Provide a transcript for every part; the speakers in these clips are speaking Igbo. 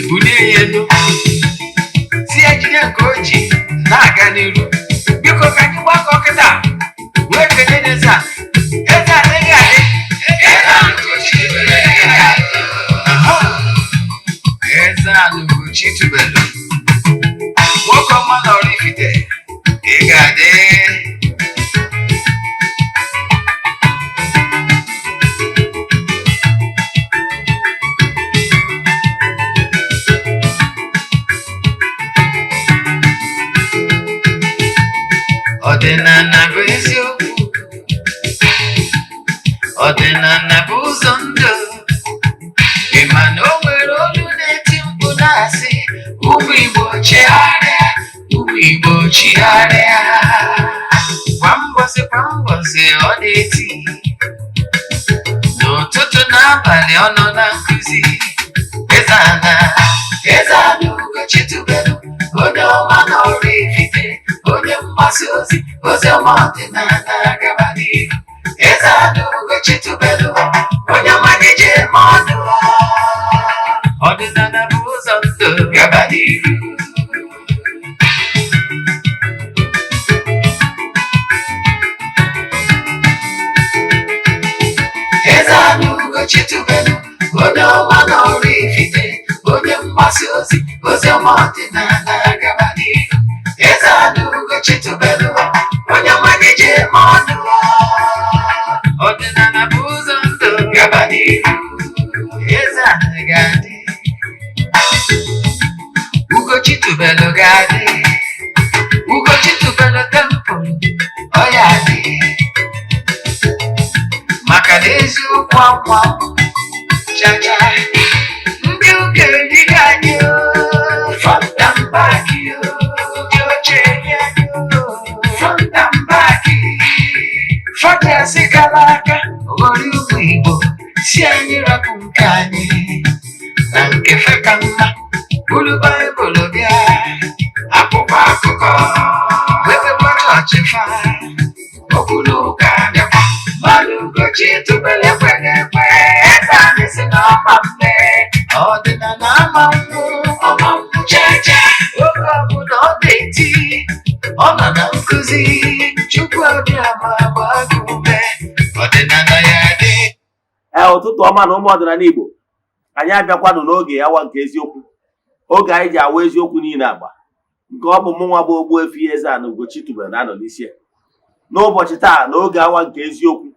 bulie ya elu si ya jide nke o ji na-aga n'iru. Biko ka anyị gbakọ kịta wee kelee Eze-Ana. Eze-Ana ị ga-adị. Eze-Ana ugochitubelu nwoke ọma na oraifite ị ga-adị. Ọdịnala bụ eziokwu, ọdịnala bụ ụzọ ndụ. Ị ma na o nwere olu na-eti mkpu na-asị ụmụ Igbo chigharịa, ụmụ Igbo chigharịa. Kwa mbọsị ọ na-eti, n'ụtụtụ n'abalị ọ nọ na nkụzi. Eze-Ana, Eze-Ana ugochitubelu, onye ọma na oraifite, onye mgbasa ozi, ozi ọma ọdịnala gaba n'ihu. Eze-Ana ugochitubelu, onye ọma na-eje eme ọnụ. Ọdịnala bụ ụzọ ndụ gaba n'ihu. Eze-Ana ugochitubelu, onye ọma na oraifite, onye mgbasa ozi, ozi ọma ọdịnala gaba n'ihu. Eze-Ana ugochitubelu, onye ọma na-eje eme ọnụ. Ọdịnala bụ ụzọ ndụ gaba n'ihu. Eze-Ana ga-adị, ugochitubelu ga-adị, ugochitubelu temple ọ ya adị. Maka na eziokwu anwa chacha ndị okenye dịga anyị front and back, ndị ochie anyị front and back. Fọdụasị gara aka ghọrọ ụmụ Igbo si anyị rapụ nke anyị na nke feka mma. Buru Baịbụl bịa, akwụkwọ akụkọ wepekwa chọọchị fa, okwulu ụka bịakwa. Mana ugochitubelu ekweghị ekwe. Eze-Ana si n'ọma mme, ọdịnala ama nwụ, ọma nwụ chacha. Oge ọbụla ọ na-eti, ọ nọ na nkụzi. Chukwu abịama gbaa gị ume, ọdịnala ya dị. Ụtụtụ ọma na ụmụ ọdịnala Igbo, anyị abịakwanụ n'oge awa nke eziokwu, oge anyị ji awa eziokwu niile agba, nke ọ bụ mụnwa bụ Ogbuefi Eze-Ana ugochitubelu na-anọ n'isi ya. N'ụbọchị taa n'oge awa nke eziokwu,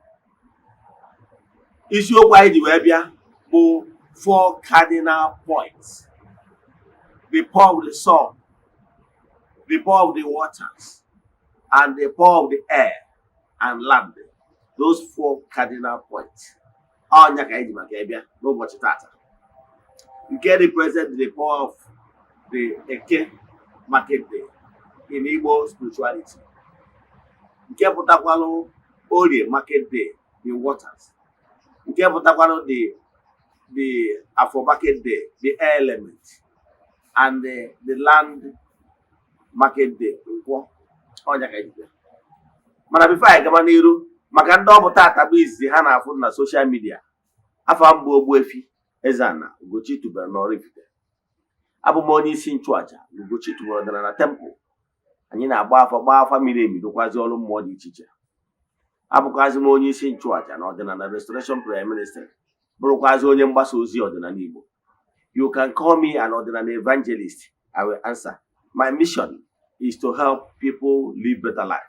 isiokwu anyị ji wee bịa bụ 4 cardinal points: the power of the sun, the power of the waters, and the power of the air and land. Those 4 cardinal points ọnya ka anyị ji maka bịa n'ụbọchị tata, nke represent the power of the Eke market day in Igbo spirituality, nke pụtakwalụ Orie market day, the waters, nke pụtakwalụ the Afọ market day, the air element, and the land market day, Nkwọ. Ọnya ka anyị bịa. Mana bifo anyị gaba n'iru, maka ndị ọ bụ tata bụ izizi ha na-afụ na soshal midia, afọ mbụ Ogbuefi Eze-Ana ugochitubelu na oraifite. Abụ m onye isi nchụaja na ugochitubelu ọdịnala temple. Anyị na-agba afa miri emi, rụkwazi ọrụ mmụọ dị iche iche. Abụkwazi m onye isi nchụaja na ọdịnala restoration prayer ministry, bụrụkwazi onye mgbasa ozi ọdịnala Igbo. You can call me an ọdịnala evangelist. I will answer. My mission is to help people live better life.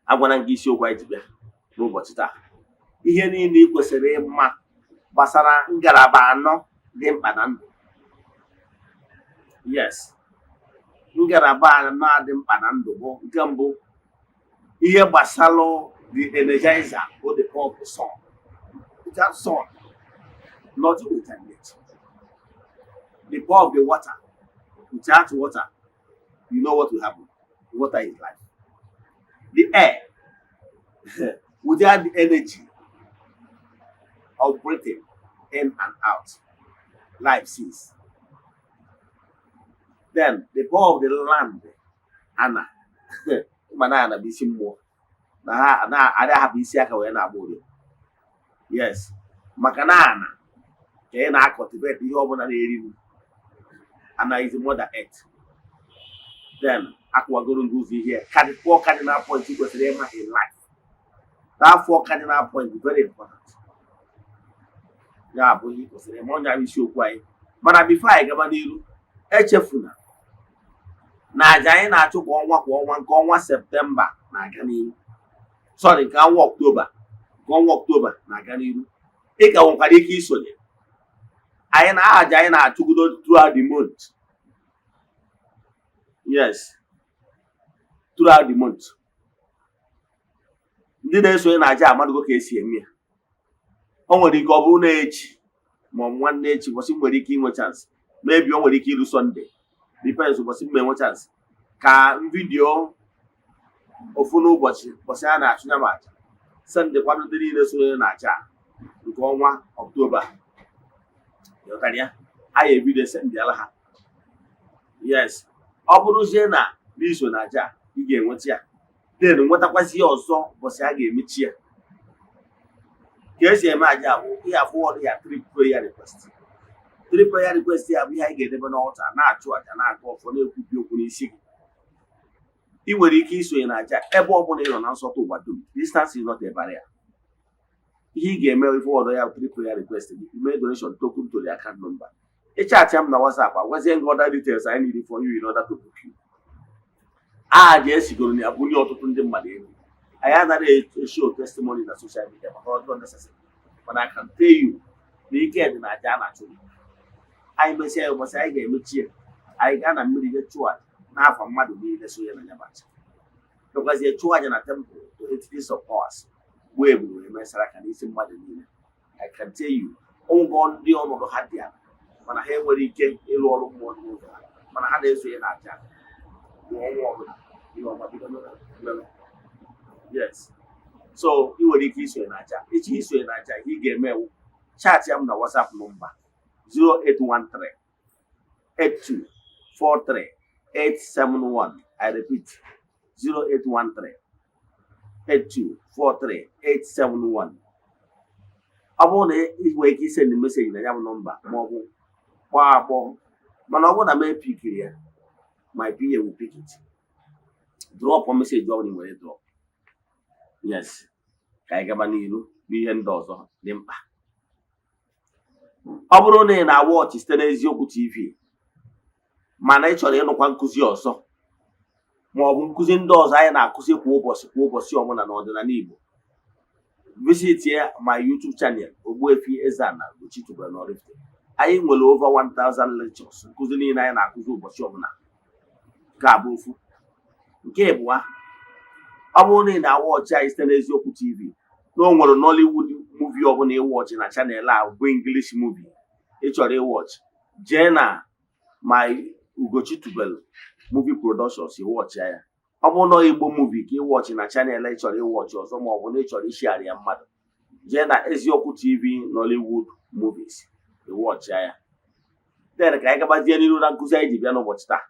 Agwana gị isiokwu anyị ji bịa n'ụbọchị taa. Ihe niile ị kwesịrị ịma gbasara ngalaba 4 dị mkpa na ndụ. Yes, ngalaba 4 dị mkpa na ndụ bụ: nke mbụ, ihe gbasara the energizer or the power of the sun. Without sun, nothing will generate. The power of the water. Without water, you know what will happen. Water is life. The air, without the energy of breathing in and out, life ceases. Then the power of the land, Ana, Manana bisi mmụọ, na ada hapụ isi aka wee na-agba ụlọ. Yes, maka na ana ka ị na-akọtibet ihe ọbụla na-eri nri. Ana is the mother earth. Then Aqua going to go here. 4 cardinal points equals to them in life. That 4 cardinal points is very important. Yeah, but he was a money I show why. But before I go on, Echefuna. Na Jai na took 1 September. Na Gani. Sorry, can October. 1 October. Na Gani. Eka Wakadiki Sony. I na Jai na took throughout the month. Yes. Throughout the month. Ndị na-esonye na aja amadụ ka esi eme ya. O nwere ike ọ bụrụ na echi ma nwanne echi ụbọchị nwere ike inwe chance. Maybe o nwere ike iru Sunday. Depends ụbọchị m enwe chance. Ka vidio ofu n'ụbọchị a na-achụnya m aja. Sunday kwado ndị niile sonye na aja nke ọnwa October. Yọtara ya. Anyị ebido send ala ha. Yes. Ọ bụrụzie na n'iso na aja ị ga-enweta ya. Then nwetakwazị ya ọzọ ụbọchị a ga-emechi ya. Ka esi eme aja bụ ihe afọwọdụ ya 3 prayer request. 3 prayer request ya bụ ihe anyị ga-edebe n'ọlta na-achụ aja na-agụ ọfọ na-ekwubi okwu n'isi gị. Ị nwere ike isonye na aja ebe ọ bụla ị nọ na nsọtụ ụwa dum. Distance is not a barrier. Ihe ị ga-eme ifọwọdụ ya 3 prayer request gị. Ime donation token to the account number. Ịchatị m na WhatsApp agwazie gị other details I need for you in order to book you. Ji esigoro na abụnye ọtụtụ ndị mmadụ ego. Anyị anaghị show testimony na social media maka ọ dịrọ necessary. But I can tell you na ike dị na aja a na-achụ gị. Anyị mesịa ya ụbọchị anyị ga-emechi ya. Anyị gaa na mmiri je chụọ aja n'afọ mmadụ niile sonye na nyabacha. Ekwazie chụọ aja na temple to 8 days of hours. Wee bụ emesara ka n'isi mmadụ niile. I can tell you ụgwọ ndị ọnọdụ ha dị ala mana ha enwere ike ịrụ ọrụ mmụọ n'ụzọ ha mana ha na-esonye na aja ọnwa ọbụla. Yes. So you will issue an aja. Each issue an aja, he gave me chat him the WhatsApp number 0813 8243 871. I repeat 0813 8243 871. I want to send the message in the number. Mobile. Man, I want to make pick here. My PA will pick it. Drop a message on him when you drop. Yes. Ka anyị gaba n'ihu n'ihe ndị ọzọ dị mkpa. Ọ bụrụ na ị na-awọchị site n'eziokwu TV mana ị chọrọ ịnụkwa nkụzi ọzọ ma ọ bụ nkụzi ndị ọzọ anyị na-akụzi kwa ụbọchị ọbụla n'ọdịnala Igbo, visit my YouTube channel Ogbuefi Eze-Ana ugochitubelu na oraifite. Anyị nwere over 1000 lectures nkụzi niile anyị na-akụzi ụbọchị ọbụla. Nke a bụ ofu. Nke abụọ, ọ bụrụ na ị na-awọchị anyị site n'eziokwu TV na o nwere Nollywood movie ọbụla ịwọchị na channel a bụ English movie ị chọrọ ịwọchị, jee na my ugochitubelu movie productions ịwọchị ya. Ọ bụrụ na Igbo movie ka ịwọchị na channel ị chọrọ ịwọchị ọzọ ma ọ bụ na ị chọrọ ishare ya mmadụ, jee na eziokwu TV Nollywood movies ịwọchị ya. Then ka anyị gabazie n'iru na nkụzi anyị ji bịa n'ụbọchị taa.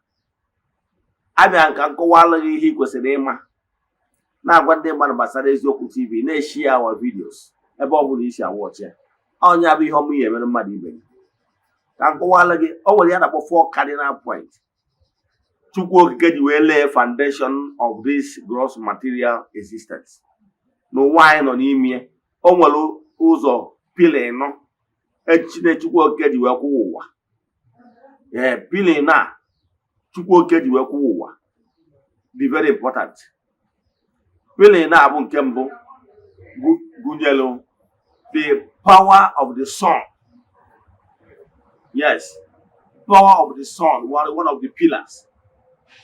Abịa nka nkọwalụ gị ihe ị kwesịrị ịma na-agwa ndị mmadụ gbasara eziokwu TV na-eshi our videos ebe ọ bụla isi awọchị ya. Ọnya bụ ihe ọmụ ihe emere mmadụ ibe gị. Ka nkọwalụ gị o nwere ya na-akpọ 4 cardinal points Chukwu okike ji wee lay foundation of this gross material existence. N'ụwa anyị nọ n'ime o nwere ụzọ pili nọ Chukwu okike ji wee kwụwa ụwa. Pili na Chukwu okike ji wee kwụwa ụwa dị very important. Pili na-abụ nke mbụ gụnyelu the power of the sun. Yes, power of the sun, one of the pillars.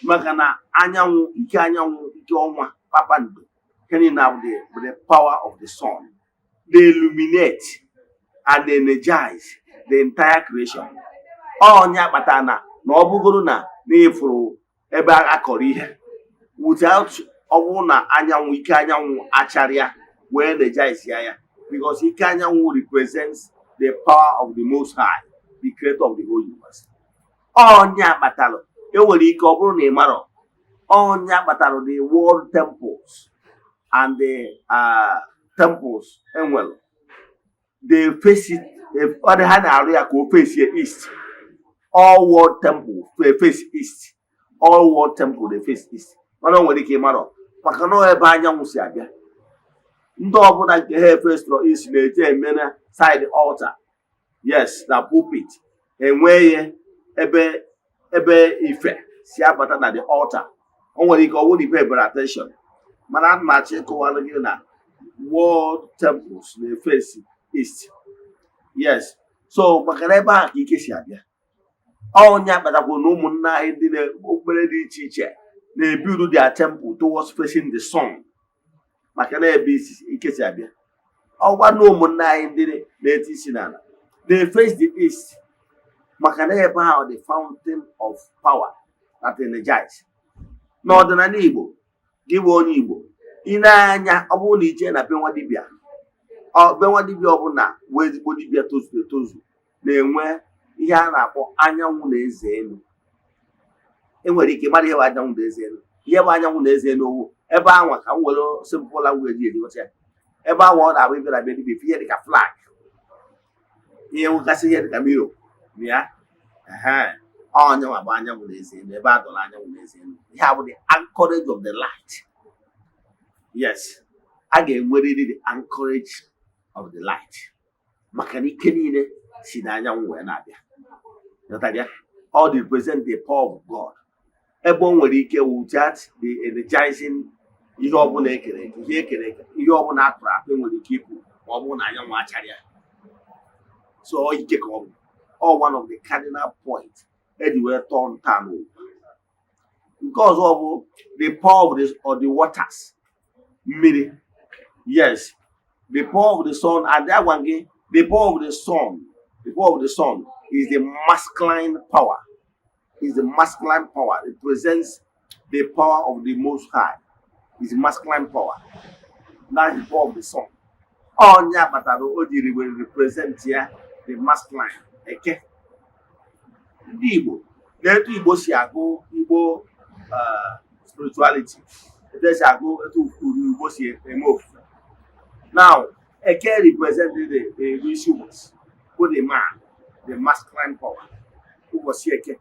Maka na anyanwụ, ike ọnwa, kpakpando, can now the power of the sun. They illuminate and energize the entire creation. Ọnya kpatara na ọ bụgoro na n'efuru ebe a kọrọ ihe without ọwụ na anyanwụ, ike anyanwụ acharịa wee energize ya, because ike anyanwụ represents the power of the Most High, the creator of the whole universe. Ọnya kpatara enwere ike ọ bụrụ na ị marọ, ọnya kpatara the world temples and the temples enwere they face it, ha na-arụ ya ka o face east. all world temple face east. All world temple they face east. Mana o nwere ike ịmarọ maka na ebe anyanwụ si abịa. Ndị ọbụla nke ha face east na-eje eme na side altar. Yes, na pulpit. Enweghị ebe ife si abata na the altar. O nwere ike ọ wụrụ ife ebere attention. Mana ana m achọ ịkọwara gị na world temples na face east. Yes. So maka na ebe ahụ ka ike si abịa. Onye akpatakwa na ụmụnna anyị ndị na-okpukpere dị iche iche na-ebuild their temple towards facing the sun. Maka na ebe ike si abịa. Ọgwa na ụmụnna anyị ndị na-eti isi n'ala. They face the east. Maka na ebe ahụ the fountain of power that energize. N'ọdịnala Igbo, gị bụ onye Igbo, ị na-anya ọ bụrụ na ije na be nwa dibịa. Be nwa dibịa ọbụla wee ezigbo dibịa tozuru etozu na-enwe ihe a na-akpọ anyanwụ na eze elu. Enwere ike mara ihe bụ anyanwụ na eze elu. Ihe bụ anyanwụ na eze elu owu ebe anwa ka m were simple language ejighọta ya. Ebe anwa ọ na-abụ ibe na be dibịa ihe dịka flag. Ihe nwegasị ihe dịka miro ya. Onyanwa bụ anyanwụ na eze elu ebe a dọrọ anyanwụ na eze elu. Ihe a bụ the anchorage of the light. Yes, a ga-enwerịrị the anchorage of the light. Maka na ike niile si n'anyanwụ wee na-abịa. All represent the power of God. Ebe o nwere ike without the energizing ihe ọbụla ekere eke, ihe ekere eke, ihe ọbụla akpụrụ akpụ nwere ike ikwu ma ọ bụrụ na anyanwụ achara ya. So ike ka ọ bụ. All one of the cardinal points eji wee tọọ nta n'ụwa. Nke ọzọ bụ the power of the waters. Mmiri. Yes, the power of the sun, and that one again, the power of the sun. The power of the sun is the masculine power. Is the masculine power. It represents the power of the Most High. Is masculine power. That is the power of the sun. Onya bataro ojiri will represent here the masculine. Okay. Ndị Igbo, na-etu Igbo si agụ Igbo spirituality. Etu si agụ etu uru Igbo si eme ofufe. Now, Eke represented the rituals for the man, the masculine power. Ụbọchị Eke.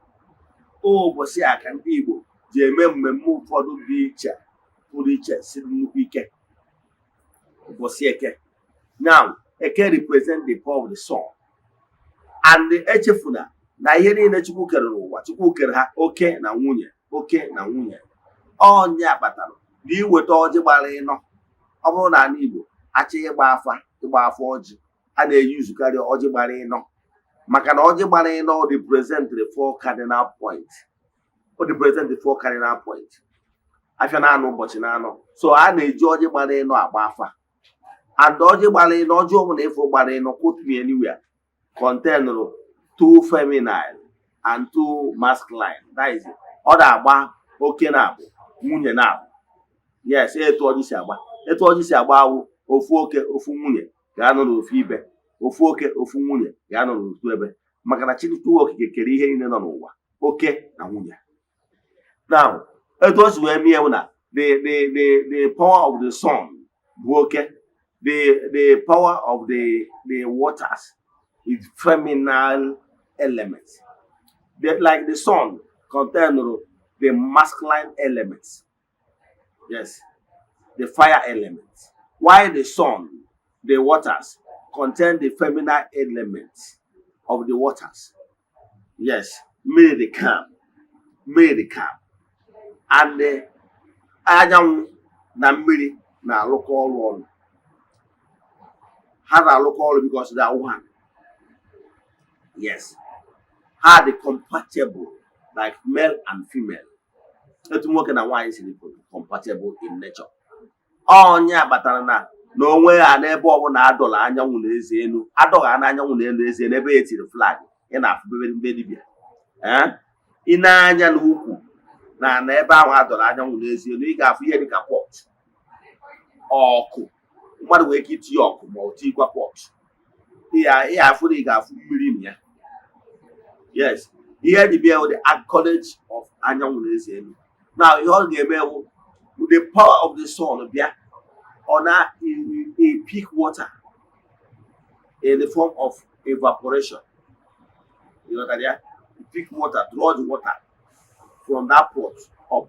Ụbọchị a ka ndị Igbo ji eme mmemme ụfọdụ dị iche pụrụ iche si nnukwu ike. Ụbọchị Eke. Now, Eke represent the power of the sun. And the echefuna na ihe niile Chukwu kere n'ụwa, Chukwu kere ha oke na nwunye, oke na nwunye. Onye akpatara na iweta ọjị gbara ịnọ. Ọ bụrụ na ala Igbo achị ịgba afa ọjị, a na-eyuzukarị ọjị gbara ịnọ. Maka na ọjị gbara ịnọ represent the four cardinal points. O represent the four cardinal points. Afịa na anụ ụbọchị na anọ. So a na-eji ọjị gbara ịnọ agba afa. And ọjị gbara ịnọ, ọjị ọbụla ịfụ gbara ịnọ, quote me anywhere, contain two feminine and two masculine. That is it. Ọ na-agba oke na abụ, nwunye na abụ. Yes, etu ọjị si agba. Etu ọjị si agba awụ ofu oke ofu nwunye ga-anọ n'ofu ibe. Ofu oke ofu nwunye ga-anọ n'ofu ebe. Maka na Chineke okike kere ihe niile nọ n'ụwa, oke na nwunye. Now, etu o si wee mie na the power of the sun bụ oke. The power of the waters is feminine elements. Like the sun contain the masculine elements. Yes, the fire elements. While the sun, the waters, contain the feminine elements of the waters. Yes, may the calm. And the anyanwụ na mmiri na-alụkọ ọrụ ọnụ. Ha na-alụkọ ọrụ because they are one. Yes, ha dị compatible like male and female. Etu nwoke na nwaanyị siri compatible in nature. Onye abatara na onwe ha n'ebe ọbụla adọla anyanwụ na eze elu, adọga na anyanwụ na elu eze n'ebe e tiri flag, ị na-afụ bebe dibịa. Ị na-anya n'ukwu na ebe ahụ adọla anyanwụ na eze elu, ị ga-afụ ihe dịka pot. Ọkụ. Mmadụ nwere ike itinye ọkụ ma ọ tikwa pot. Ị afụ na ị ga-afụ mmiri na ya. Yes, ihe dibịa bụ the anchorage of anyanwụ na eze elu. Now, ihe ọ ga-eme bụ the power of the sun bịa ọ na a peak water in the form of evaporation. You know that, yeah? pick water, draw the water from that pot up.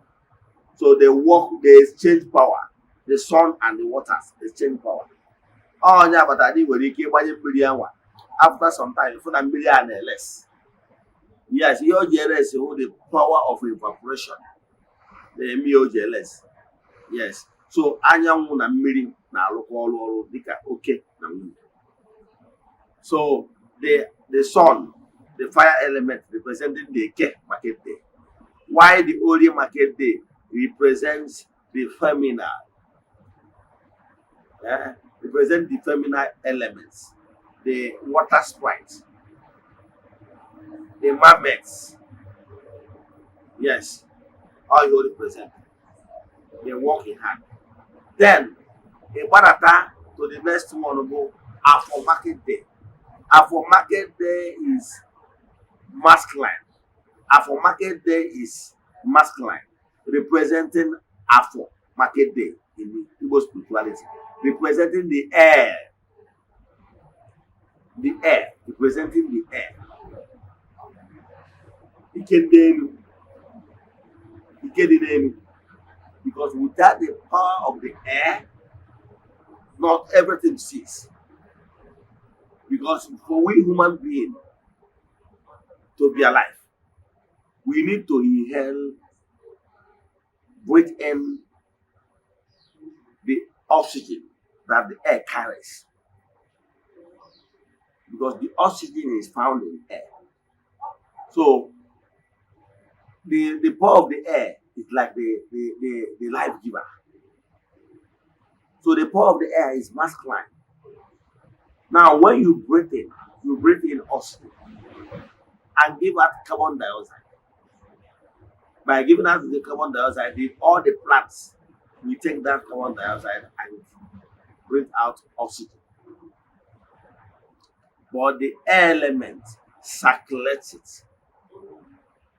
So they work, they exchange power. The sun and the waters exchange power. All nya but I did when you keep one. After some time, for a million and less. Yes, your jealous the power of evaporation. The mio jealous. Yes. So anyanwụ na mmiri na-arụkọ ọrụ dịka oke na nwunye. So the sun, the fire element representing the Eke market day. Why the Ori market day represents the feminine, represent the feminine elements, the water sprites, the mermaids. Yes, all you represent. They work in hand. Then a barata to the next one go Afro market day. Afro market day is masculine. Afro market day is masculine, representing Afro market day in Igbo spirituality, representing the air, representing the air. Ikedenu, because without the power of the air, not everything ceases. Because for we human beings to be alive, we need to inhale, breathe in the oxygen that the air carries. Because the oxygen is found in air. So the power of the air is like the life giver. So the power of the air is masculine. Now when you breathe in oxygen and give out carbon dioxide. By giving out the carbon dioxide, all the plants will take that carbon dioxide and breathe out oxygen. But the air element circulates it.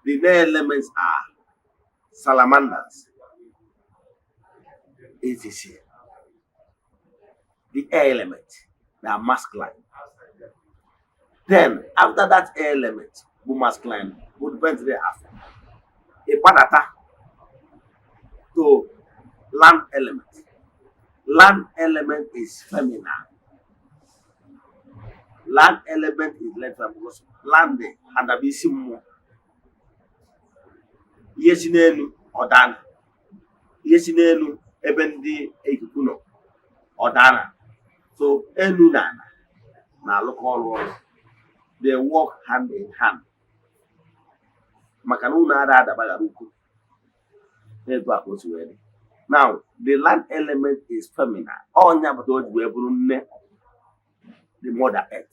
The air elements are salamanders, etc. The air element, they are masculine. Then after that air element, who masculine, who depends there after. A padata to land element. Land element is feminine. Land element is left because land and the bisimu. Yes, nenu odana. Yes, nenu ebendi ekukuno odana. So enu na local world. They work hand in hand. Now, the land element is feminine. The mother earth.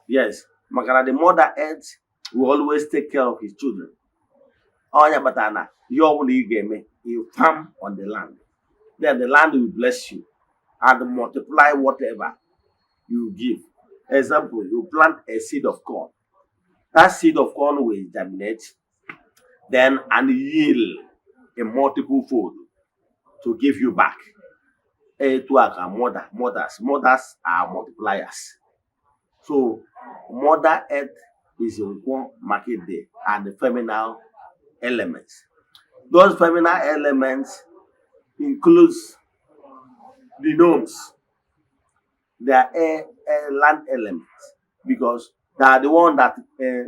Yes, the mother earth will always take care of his children. You farm on the land. Then the land will bless you and multiply whatever you give. Example, you plant a seed of corn. That seed of corn will germinate, then and yield a multiple fold to give you back. Mothers are multipliers. So mother earth is in one market day and the feminine elements. Those feminine elements includes the gnomes. They are land elements because they are the one that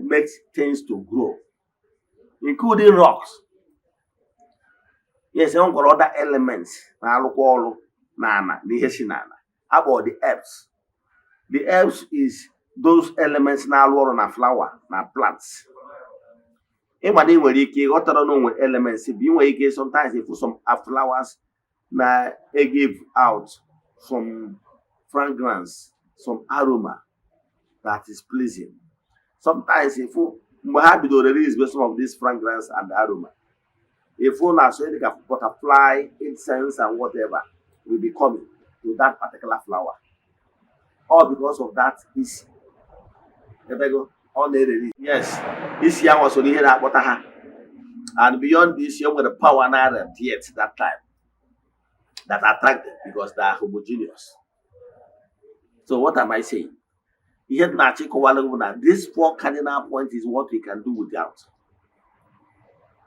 makes things to grow, including rocks. Yes, other elements. About the herbs. The herbs is those elements na flower, na plants. Sometimes if some flowers they give out some fragrance, some aroma that is pleasing. Sometimes if you have to release some of this fragrance and aroma, if you are so like a butterfly, incense, and whatever will be coming to that particular flower. All because of that is yes, this year was only that water. And beyond this, you have the power and yet that time that attract them because they are homogeneous. So what am I saying? This 4 cardinal points is what we can do without.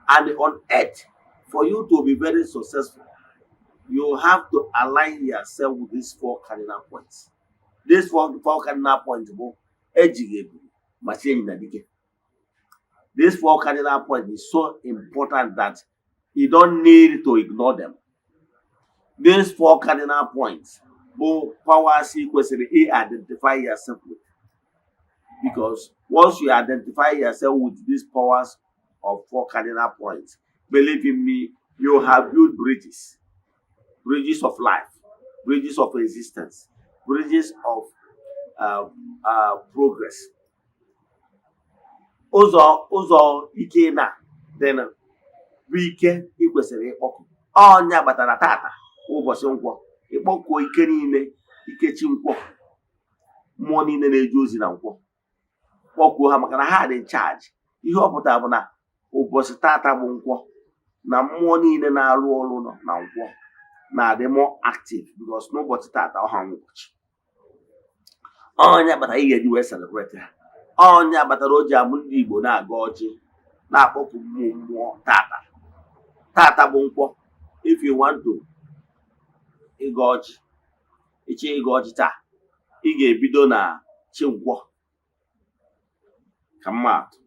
And on earth, for you to be very successful, you have to align yourself with these 4 cardinal points. These four cardinal points, this 4 cardinal points is so important that you don't need to ignore them. These 4 cardinal points, both powers you identify yourself with. Because once you identify yourself with these powers of 4 cardinal points, believe in me, you have built bridges of life, bridges of existence, bridges of progress. Ụzọ ike na then bụ ike ị kwesịrị ịkpọkụ. Ọnya batara tata ụbọchị nkwọ, ịkpọkuo ike niile, ikechi nkwọ, mmụọ niile na-eje ozi na nkwọ, kpọkuo ha maka na ha dị charge. Ihe ọ pụtara bụ na ụbọchị tata bụ nkwọ, na mmụọ niile na-arụ ọrụ nọ na nkwọ na-adị more active because n'ụbọchị tata ọha ụbọchị. Ọnya batara ị ga-eji wee celebrate ha. Ọnya batara o ji abụ ndị Igbo na-aga ọjị na-akpọku mmụọ tata. Tata bụ nkwọ. If you want to ịga ọjị, ịchọ ịga ọjị taa, ị ga-ebido na chi nkwọ. Ka mmadụ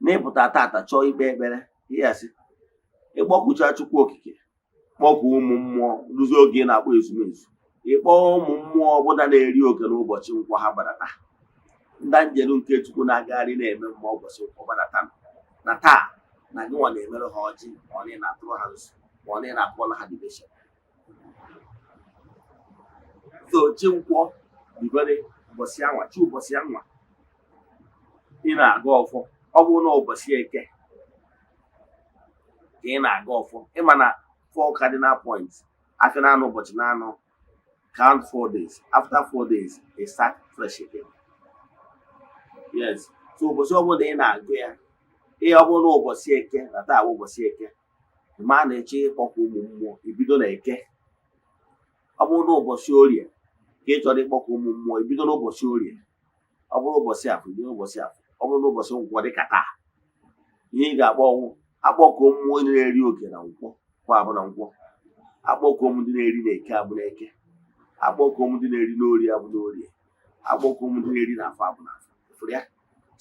n'ịpụta tata chọọ ikpe ekpere, ihe asị ịkpọkucha Chukwu okike, kpọkuo ụmụ mmụọ, rụzie oge ị na-akpọ ezumezu, ịkpọọ ụmụ mmụọ ọbụla na-eri oke n'ụbọchị nkwọ ha gbadata. Ndị njelu nke Chukwu na-agagharị na-eme mmụọ ụbọchị nkwọ gbadata na taa na gị nwa na-emere ha ọjị, ma ọ na-atụrụ ha nso, ma ọ na-akpọrọ ha dibeshọn. So chi nkwọ bibere ụbọchị anwa, chi ụbọchị anwa ị na-aga ọfọ. Ọ bụrụ na ụbọchị eke ka ị na-aga ọfọ, ịma na 4 cardinal points after na anọ ụbọchị na anọ, count 4 days. After 4 days, it start fresh again. Yes. So ụbọchị ọbụla ị na-agụ ya, ihe ọbụla na ụbọchị eke na taa bụ ụbọchị eke, ma na-eche ịkpọkọ ụmụ mmụọ, ibido na eke. Ọ bụrụ na ụbọchị orie ka ị chọrọ ịkpọkọ ụmụ mmụọ, ibido n'ụbọchị orie. Ọ bụrụ ụbọchị afọ, ibido n'ụbọchị afọ. Ọ bụrụ na ụbọchị nkwọ dịka taa, ihe ị ga-akpọ ọnwụ akpọkọ mmụọ ndị na-eri oke na nkwọ kwa abụ na nkwọ, akpọkọ ụmụ ndị na-eri na eke abụ na eke, akpọkọ ụmụ ndị na-eri n'orie abụ na orie, akpọkọ ụmụ ndị na-eri n'afọ abụ na afọ.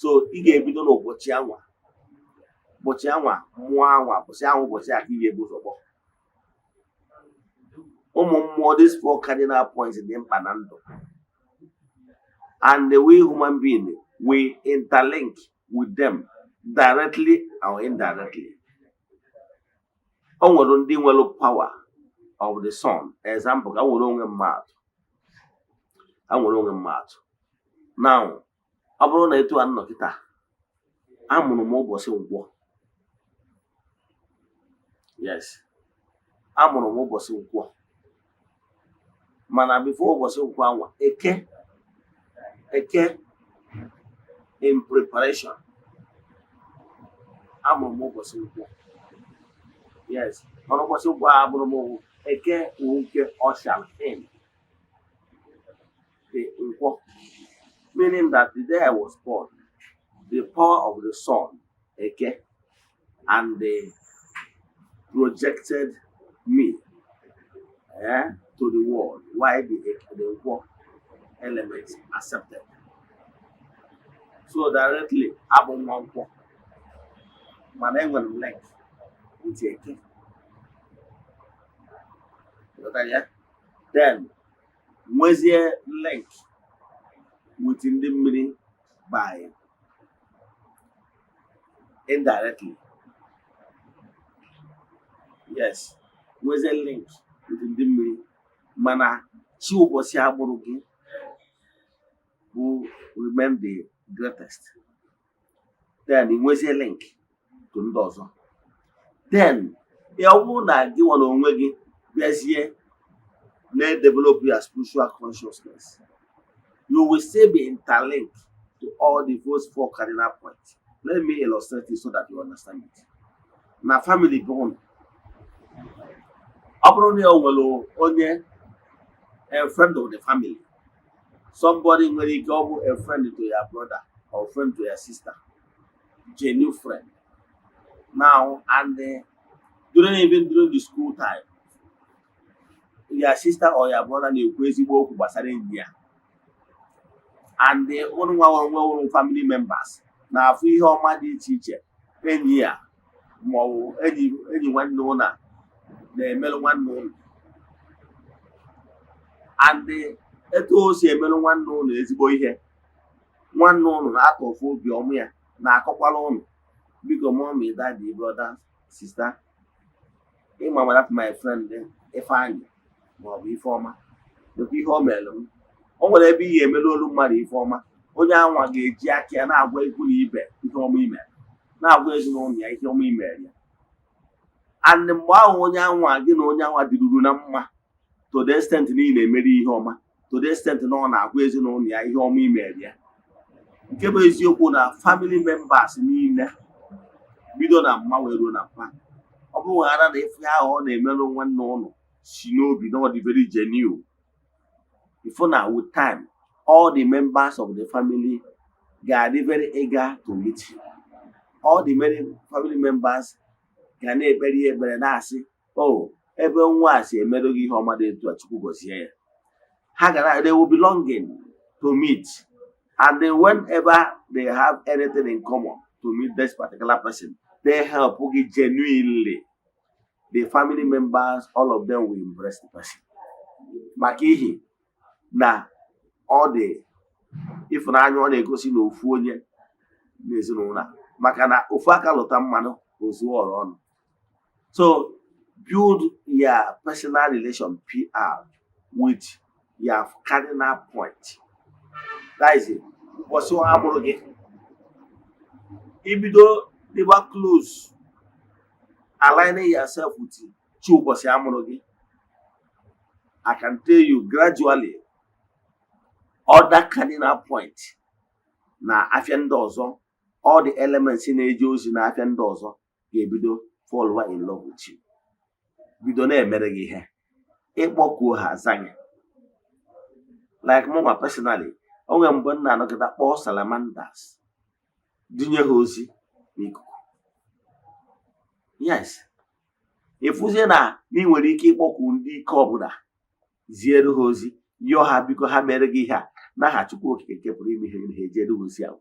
So ị ga-ebido n'ụbọchị anwa, ụbọchị anwa mmụọ anwa, ụbọchị ahụ, ụbọchị a ka ị ga-ebu ụzọ kpọ ụmụ mmụọ. These 4 cardinal points dị mkpa na ndụ, and the way human being we interlink with them directly or indirectly. O nwere ndị nwere power of the sun. Example, ka nwere onwe mmadụ. Now, ọ bụrụ na etu a nọ kịta, amụrụ m ụbọchị nkwọ. Yes, amụrụ m ụbọchị nkwọ. Mana before ụbọchị nkwọ anwa, eke in preparation, amụrụ m ụbọchị nkwọ. Yes, mana ụbọchị nkwọ a amụrụ m eke nke usher in the nkwọ, meaning that the day I was born, the power of the sun, eke, and they projected me to the world, while the nkwọ elements accepted. So directly, abụ nwa nkwọ, mana enwere m link with eke. Then nwezie link with ndị mmiri by indirectly. Yes, nwezie link with ndị mmiri, mana chi ụbọchị agbụrụ gị bụ remain the greatest. Then nwezie link to ndị ọzọ. Then ya bụrụ na gị nwa na onwe gị bịazie na-develop your spiritual consciousness, you will still be interlinked to all those 4 cardinal points. Let me illustrate it so that you understand it. Na family born, ọ bụrụ na o nwere onye a friend of the family, Somebody nwere ike ọ bụ a friend to your brother or friend to your sister, genuine friend. Now, and during the school time, your sister or your brother na-ekwu ezigbo okwu gbasara enyi ya, and ụnụ nwa family members na-afụ ihe ọma dị iche iche enyi ya ma ọ bụ enyi nwanne ụnụ na-emelụ nwanne ụnụ, and etu o si emelụ nwanne ụnụ ezigbo ihe, nwanne ụnụ na-atọ ofu obi ọma ya na-akọkwala ụnụ, biko mommy, daddy, brother, sister, ịma that my friend Ifeanyị maọbụ Ifeọma dịkwa ihe o melụ m. O nwere ebe ihe emelu olu mmadụ Ifeọma, onye anwa ga-eji aka ya na-agwa ikwu na ibe ihe ọma imere, na-agwa ezinụlọ ya ihe ọma imere ya, and mgbe ahụ onye anwa gị na onye anwa dịruru na mma to the extent niile emere ihe ọma, to the extent na ọ na-agwa ezinụlọ ya ihe ọma imere ya. Nke bụ eziokwu na family members niile bido na mma wee ruo na mpa, ọ bụrụ ghara na ife ahụ ọ na-emerụ nwanne ụlọ si n'obi na ọ dị very genuine. Before now, with time, all the members of the family ga-adị very eager to meet him. All the many family members ga na-ekpere ekpere na-asị, oh, ebe nwa a si emerụ gị ihe ọma dị etu a, Chukwu gọzie ya. Ha ga they will be longing to meet, and then whenever they have anything in common to meet this particular person, they help genuinely. The family members, all of them will embrace the person. Maka ihe na ọ dị ịfụnanya ọ na-egosi na ofu onye n'ezinụlọ, maka na ofu aka lụta mmanụ ozu ọrụ ọnụ. So build your personal relation PR with your cardinal point. That is it. Ụbọchị ọ amụrụ gị, ibido dịba close, aligning yourself with chi ụbọchị amụrụ gị. I can tell you gradually, other cardinal point na afịa ndị ọzọ, all the elements na-eje ozi na afịa ndị ọzọ ga-ebido fall in love with you, bido na-emere gị ihe, ịkpọkuo ha aza gị. Like mụnwa personally, o nwere mgbe m na-anọkịta kpọọ salamanders dinye ha ozi n'ikuku. Yes, ịfụzie na ị nwere ike ịkpọku ndị ike ọbụla ziere ha ozi, yọọ ha biko ha mere gị ihe a, n'aha Chukwu okike nke pụrụ ime ihe ha ejere ha ozi ahụ.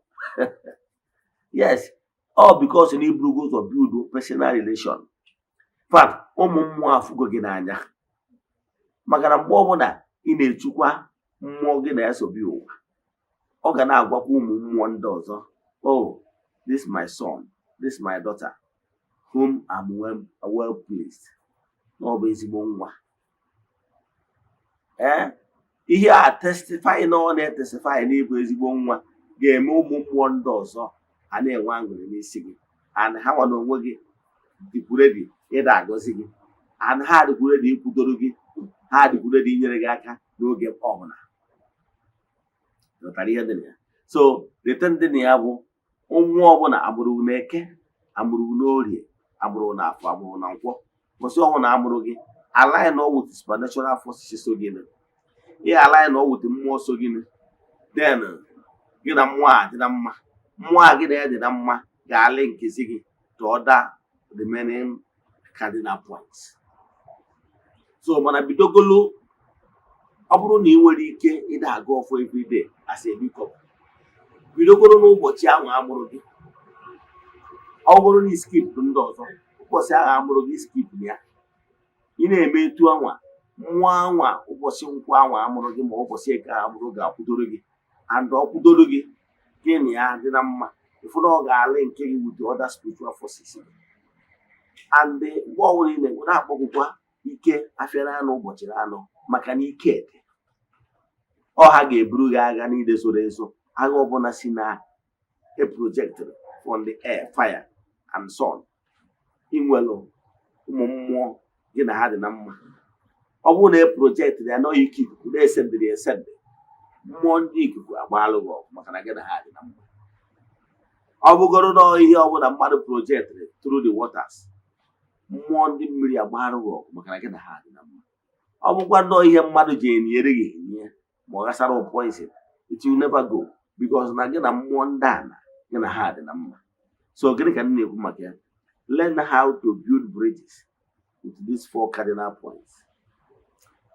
Yes, all because na iburugo ụzọ build personal relation. In fact, ụmụ mmụọ afụgo gị n'anya, maka na mgbe ọbụla ị na-echukwa mmụọ gị na-esobi ụwa, ọ ga na-agwakwa ụmụ mmụọ ndị ọzọ, oh, this is my son, this is my daughter, whom I'm well pleased. Na ọ bụ ezigbo nwa. Ihe a testify na ọ na-etestify n'ịbụ ezigbo nwa ga-eme ụmụ mmụọ ndị ọzọ a na-enwe aṅụrị n'isi gị, and ha nwa na onwe gị dịkwuredi ịda agọzi gị, and ha dịkwuredi ikwudoro gị, ha dịkwuredi inyere gị aka n'oge ọbụla. Dọtara ihe dị na ya. So the thing dị na ya bụ nwa ọbụla amụrụ n'Eke, amụrụ n'Orie, amụrụ n'Afọ, amụrụ na Nkwọ, kwụsị ọnwụ na amụrụ gị, align all with supernatural forces so gị, ihe align all with mmụọ so gị, then gị na mmụọ a dị na mma, mmụọ a gị na ya dị na mma ga-alị nkezi gị to other remaining cardinal points. So mana bidogolo, ọ bụrụ na ị nwere ike ịda aga ọfọ everyday as a bishop, bidogolo n'ụbọchị ahụ amụrụ gị. Ọ bụrụ na skip ndị ọzọ, ụbọchị ahụ amụrụ gị skip ya, ị na-eme etu anwa, mmụọ anwa ụbọchị Nkwọ anwa amụrụ gị ma ụbọchị Eke amụrụ ga-akwụdoro gị, and ọ kwụdoro gị, gị na ya dị na mma, ụfọdụ ọ ga-alị nke gị with the other spiritual forces. And mgbe ọbụla ị na-enwe na-akpọkwụkwa ike afịara anụ ụbọchị anụ, maka na ike dị, ọ ha ga-eburu gị agha niile soro eso, agha ọbụla si na projected from the air, fire and sun. Inwelu ụmụ mmụọ gị na ha dị na mma. Ọ bụrụ na project ya nọ ike ikuku na-esendịrị esendị, mmụọ ndị ikuku agbalụ gị ọgụ maka na gị na ha dị na mma. Ọ bụgoro na ihe ọbụla mmadụ project through the waters, mmụọ ndị mmiri agbalụ gị ọgụ maka na gị na ha dị na mma. Ọ bụkwa nnọọ ihe mmadụ ji enyere gị enye ma ọ ghasara poison, it will never go because na gị na mmụọ ndị ana gị na ha dị na mma. So gịnị ka m na-ekwu maka ya? Learn how to build bridges with these 4 cardinal points.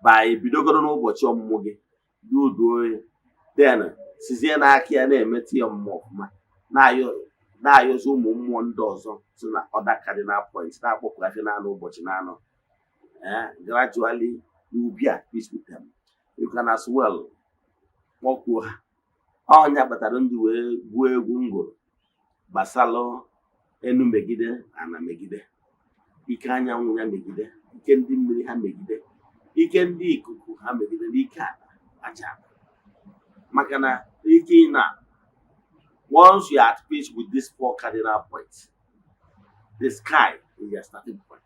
By bidogoro n'ụbọchị ọmụmụ gị duo then sizie n'aka ya na-emetụ ya mmụọ ọfụma na-ayọzi ụmụ mmụọ ndị ọzọ so na other cardinal points na-akpọkụ afọ naanị ụbọchị naanọ. Gradually you will be at peace with them. You can as well kpọkuo ha. Ọnya kpatara ndị wee gbuo egwu ngoro gbasalụ enu megide ana megide, ike anyanwụ ya megide, ike ndị mmiri ha megide, ike ndị ikuku ha megide, n'ike ala aja. Maka na ike na once you are at peace with these 4 cardinal points, the sky is your starting point.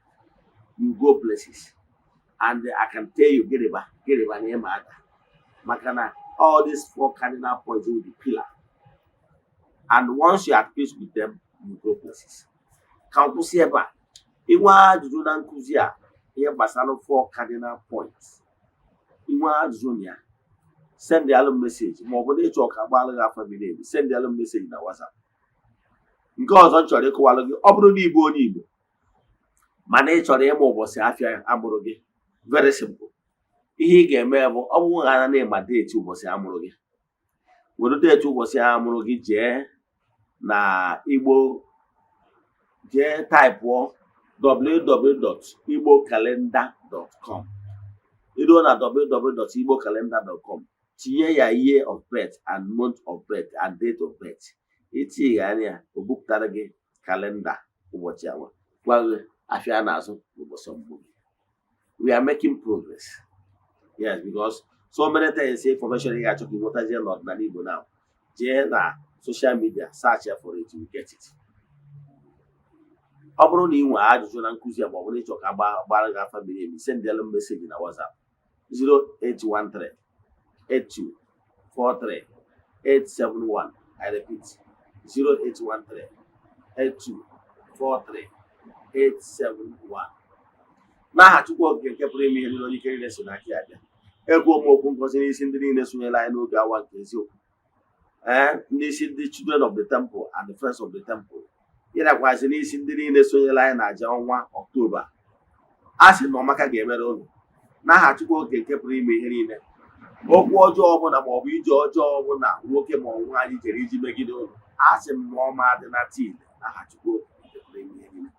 You go places, and I can tell you, Geriba Nemada. Makana, all these 4 cardinal points will be pillar. And once you are at peace with them, you go places. Kankusieba, Iwa Judan Kuzia, here Basalo 4 cardinal points. Iwa Junia, send the alum message. Mobile talk about family, send the alum message in the WhatsApp. Because on Chore Kualogi, Obroni Boni. Manage or emo was afia amoroge. Very simple. Ihe ga-eme bụ ọ bụrụ na na-ema deeti ụbọchị amụrụ gị. Were deeti ụbọchị amụrụ gị jee na Igbo jee typụọ www.igbocalendar.com. Iruo na www.igbocalendar.com tinye ya year of birth and month of birth and date of birth. Itinye ya anya o bupụtara gị kalenda ụbọchị awa. Gwa afia na-azụ ụbọchị ọmụmụ gị. We are making progress. Yes, because so many times information you are talking about not now. Na social media, search for it, you get it. Ọ bụrụ na ị nwere ajụjụ na nkụzi ma ọ bụrụ ịchọ ka gbara gị afa miri emi, send them message na WhatsApp 0813 8243 871. I repeat 0813 8243 871. N'aha Chukwu Okike nke pụrụ ime ihe niile onye ike niile so n'aka ya bịa. Egwu okwu ngozi n'isi ndị niile sonyela anyị n'oge awa nke eziokwu. N'isi ndị children of the temple and the friends of the temple. Ịrakwazi n'isi ndị niile sonyela anyị na aja ọnwa Ọktoba. A sị na ọmaka ga-emere unu. N'aha Chukwu Okike nke pụrụ ime ihe niile. Okwu ọjọọ ọbụla ma ọ bụ ije ọjọọ ọbụla nwoke ma ọ bụ nwaanyị jere iji megide unu. A sị m na ọma dị na tile n'aha Chukwu Okike nke pụrụ ime ihe niile.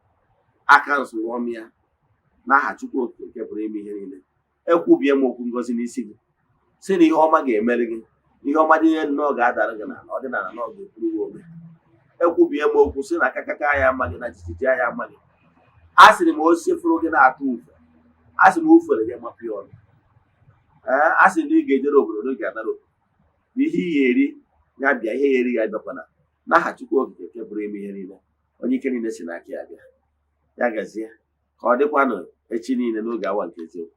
Aka nsoro ọmụ ya n'aha Chukwu Okike nke pụrụ ime ihe niile. Ekwubie m okwu ngozi n'isi gị sị na ihe ọma ga-emere gị, ihe ọma dị ihe nnọọ ga-adara gị na ọdịnala na ọ ga-ekwuru gị ome. Ekwubie m okwu sị na akakaka ya amaghị na jijiji ya amaghị. A sịrị m osisi fụrụ gị na-atụ ufe, a sị m ufere gị mapụ ya ọnụ. A sị na ị ga-ejere obodo n'oge adara obodo na ihe ihe eri ya bịa, ihe ya eri ya bịakwana n'aha Chukwu Okike nke pụrụ ime ihe niile onye ike niile si n'aka ya bịa. Ya gazie ka ọ dịkwanụ echi niile n'oge awa nke eziokwu.